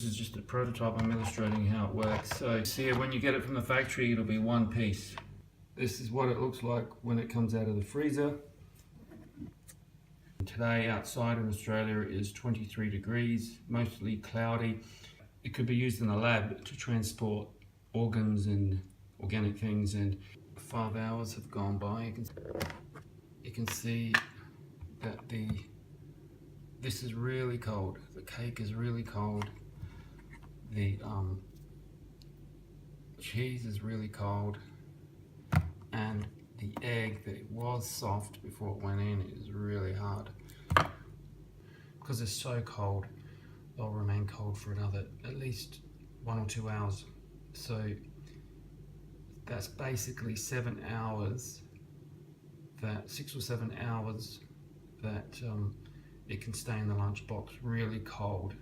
This is just a prototype. I'm illustrating how it works. So see, when you get it from the factory, it'll be one piece. This is what it looks like when it comes out of the freezer. Today outside in Australia it is 23 degrees, mostly cloudy. It could be used in the lab to transport organs and organic things, and 5 hours have gone by. You can see that this is really cold. The cake is really cold. The cheese is really cold, and the egg that was soft before it went in is really hard. Because it's so cold, they'll remain cold for another at least 1 or 2 hours. So that's basically 7 hours, 6 or 7 hours that it can stay in the lunchbox really cold.